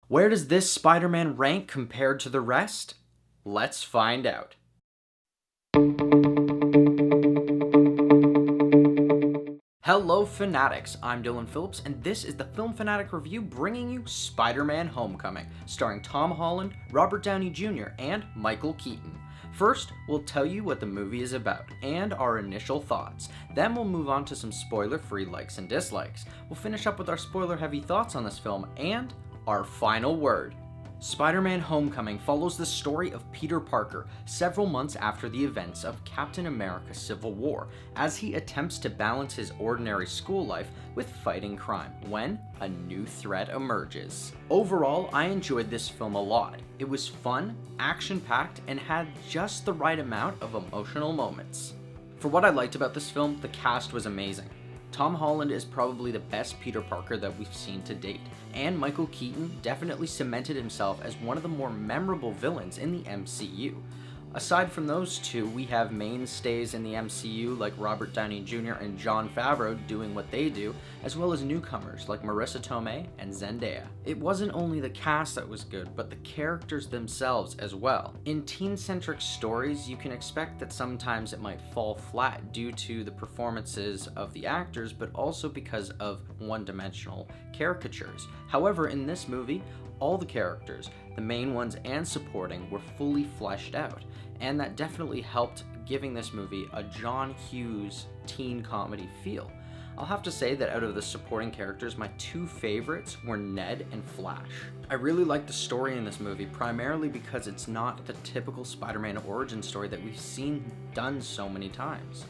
Where does this Spider-Man rank compared to the rest? Let's find out. Hello Fanatics, I'm Phillips, and this is the Film Fanatic Review bringing you Spider-Man Homecoming, starring Tom Holland, Robert Downey Jr., and Michael Keaton. First, we'll tell you what the movie is about, and our initial thoughts. Then we'll move on to some spoiler-free likes and dislikes. We'll finish up with our spoiler-heavy thoughts on this film, and our final word. Spider-Man Homecoming follows the story of Peter Parker several months after the events of Captain America Civil War, as he attempts to balance his ordinary school life with fighting crime when a new threat emerges. Overall, I enjoyed this film a lot. It was fun, action-packed, and had just the right amount of emotional moments. For what I liked about this film, the cast was amazing. Tom Holland is probably the best Peter Parker that we've seen to date, and Michael Keaton definitely cemented himself as one of the more memorable villains in the MCU. Aside from those two, we have mainstays in the MCU like Robert Downey Jr. and Jon Favreau doing what they do, as well as newcomers like Marissa Tomei and Zendaya. It wasn't only the cast that was good, but the characters themselves as well. In teen-centric stories, you can expect that sometimes it might fall flat due to the performances of the actors, but also because of one-dimensional caricatures. However, in this movie, all the characters, the main ones and supporting, were fully fleshed out, and that definitely helped giving this movie a John Hughes teen comedy feel. I'll have to say that out of the supporting characters, my two favorites were Ned and Flash. I really like the story in this movie, primarily because it's not the typical Spider-Man origin story that we've seen done so many times.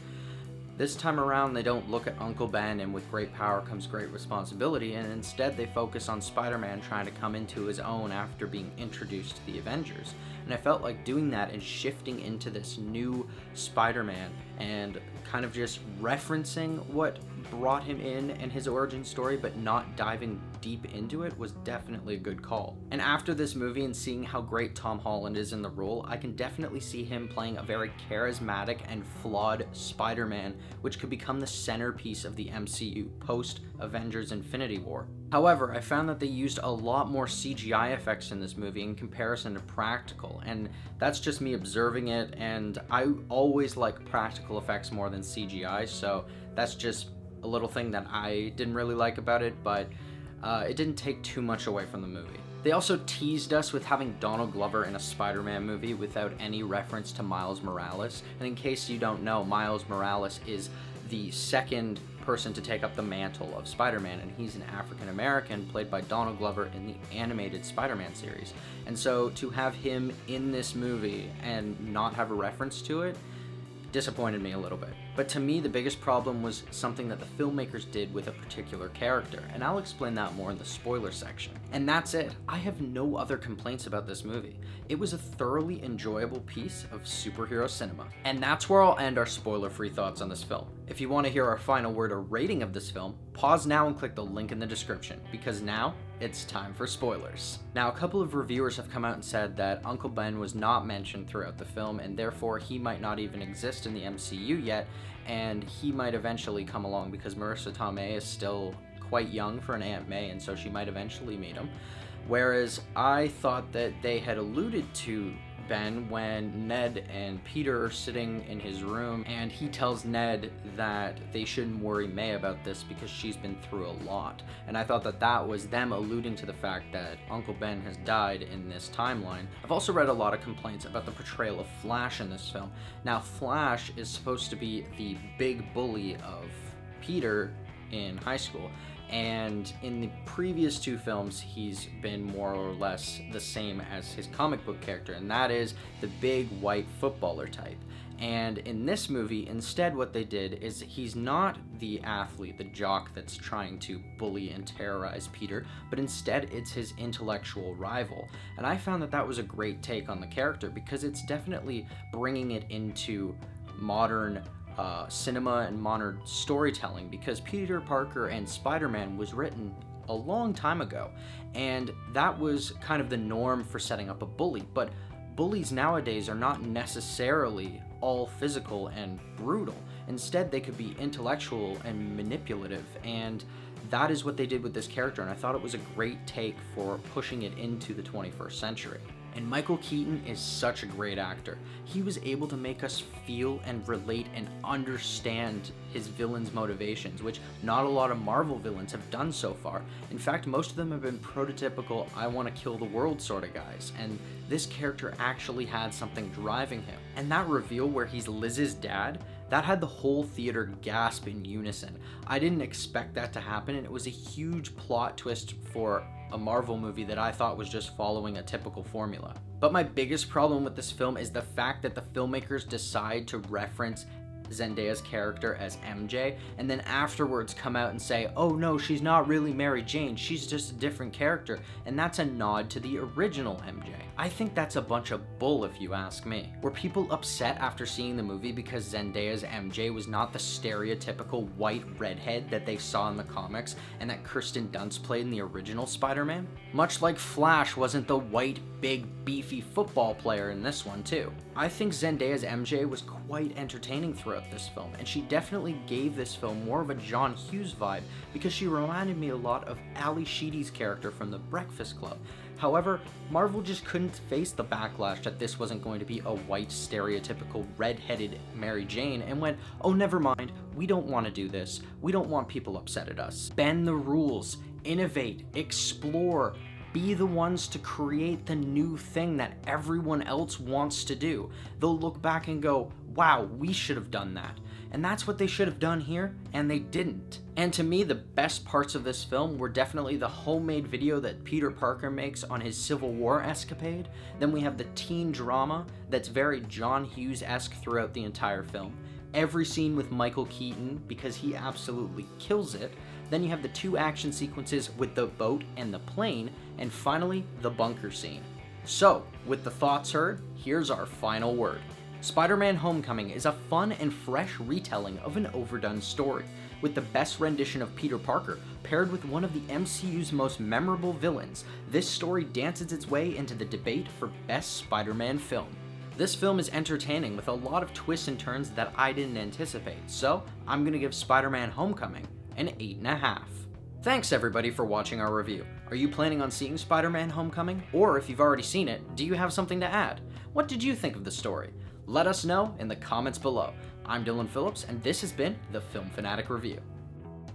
This time around, they don't look at Uncle Ben and with great power comes great responsibility, and instead they focus on Spider-Man trying to come into his own after being introduced to the Avengers. And I felt like doing that and shifting into this new Spider-Man and kind of just referencing what brought him in and his origin story, but not diving deep into it, was definitely a good call. And after this movie and seeing how great Tom Holland is in the role, I can definitely see him playing a very charismatic and flawed Spider-Man, which could become the centerpiece of the MCU post-Avengers Infinity War. However, I found that they used a lot more CGI effects in this movie in comparison to practical, and that's just me observing it, and I always like practical effects more than CGI, so that's just a little thing that I didn't really like about it, but it didn't take too much away from the movie. They also teased us with having Donald Glover in a Spider-Man movie without any reference to Miles Morales, and in case you don't know, Miles Morales is the second person to take up the mantle of Spider-Man, and he's an African American played by Donald Glover in the animated Spider-Man series. And so to have him in this movie and not have a reference to it disappointed me a little bit. But to me, the biggest problem was something that the filmmakers did with a particular character, and I'll explain that more in the spoiler section. And that's it. I have no other complaints about this movie. It was a thoroughly enjoyable piece of superhero cinema. And that's where I'll end our spoiler-free thoughts on this film. If you want to hear our final word or rating of this film, pause now and click the link in the description, because now it's time for spoilers. Now, a couple of reviewers have come out and said that Uncle Ben was not mentioned throughout the film, and therefore he might not even exist in the MCU yet, and he might eventually come along because Marissa Tomei is still quite young for an Aunt May, and so she might eventually meet him. Whereas I thought that they had alluded to Ben when Ned and Peter are sitting in his room, and he tells Ned that they shouldn't worry May about this because she's been through a lot. And I thought that that was them alluding to the fact that Uncle Ben has died in this timeline. I've also read a lot of complaints about the portrayal of Flash in this film. Now, Flash is supposed to be the big bully of Peter in high school, and in the previous two films he's been more or less the same as his comic book character, and that is the big white footballer type. And in this movie, instead what they did is he's not the athlete, the jock that's trying to bully and terrorize Peter, but instead it's his intellectual rival. And I found that that was a great take on the character, because it's definitely bringing it into modern cinema and modern storytelling, because Peter Parker and Spider-Man was written a long time ago, and that was kind of the norm for setting up a bully. But bullies nowadays are not necessarily all physical and brutal. Instead, they could be intellectual and manipulative, and that is what they did with this character, and I thought it was a great take for pushing it into the 21st century. And Michael Keaton is such a great actor. He was able to make us feel and relate and understand his villains' motivations, which not a lot of Marvel villains have done so far. In fact, most of them have been prototypical I want to kill the world sort of guys, and this character actually had something driving him. And that reveal where he's Liz's dad, that had the whole theater gasp in unison. I didn't expect that to happen, and it was a huge plot twist for a Marvel movie that I thought was just following a typical formula. But my biggest problem with this film is the fact that the filmmakers decide to reference Zendaya's character as MJ, and then afterwards come out and say, oh no, she's not really Mary Jane, she's just a different character, and that's a nod to the original MJ. I think that's a bunch of bull if you ask me. Were people upset after seeing the movie because Zendaya's MJ was not the stereotypical white redhead that they saw in the comics and that Kirsten Dunst played in the original Spider-Man? Much like Flash wasn't the white, big, beefy football player in this one too. I think Zendaya's MJ was quite entertaining throughout this film, and she definitely gave this film more of a John Hughes vibe because she reminded me a lot of Ali Sheedy's character from The Breakfast Club. However, Marvel just couldn't face the backlash that this wasn't going to be a white, stereotypical, red-headed Mary Jane and went, oh never mind, we don't want to do this, we don't want people upset at us. Bend the rules, innovate, explore, be the ones to create the new thing that everyone else wants to do. They'll look back and go, wow, we should have done that. And that's what they should have done here, and they didn't. And to me, the best parts of this film were definitely the homemade video that Peter Parker makes on his Civil War escapade. Then we have the teen drama that's very John Hughes-esque throughout the entire film. Every scene with Michael Keaton, because he absolutely kills it. Then you have the two action sequences with the boat and the plane, and finally, the bunker scene. So, with the thoughts heard, here's our final word. Spider-Man Homecoming is a fun and fresh retelling of an overdone story, with the best rendition of Peter Parker paired with one of the MCU's most memorable villains. This story dances its way into the debate for Best Spider-Man Film. This film is entertaining with a lot of twists and turns that I didn't anticipate, so I'm gonna give Spider-Man Homecoming an 8.5. Thanks everybody for watching our review. Are you planning on seeing Spider-Man Homecoming? Or if you've already seen it, do you have something to add? What did you think of the story? Let us know in the comments below. I'm Dylan Phillips, and this has been the Film Fanatic Review.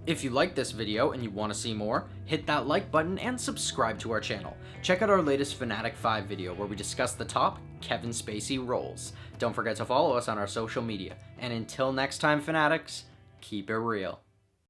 If you liked this video and you want to see more, hit that like button and subscribe to our channel. Check out our latest Fanatic 5 video where we discuss the top Kevin Spacey roles. Don't forget to follow us on our social media. And until next time, Fanatics, keep it real.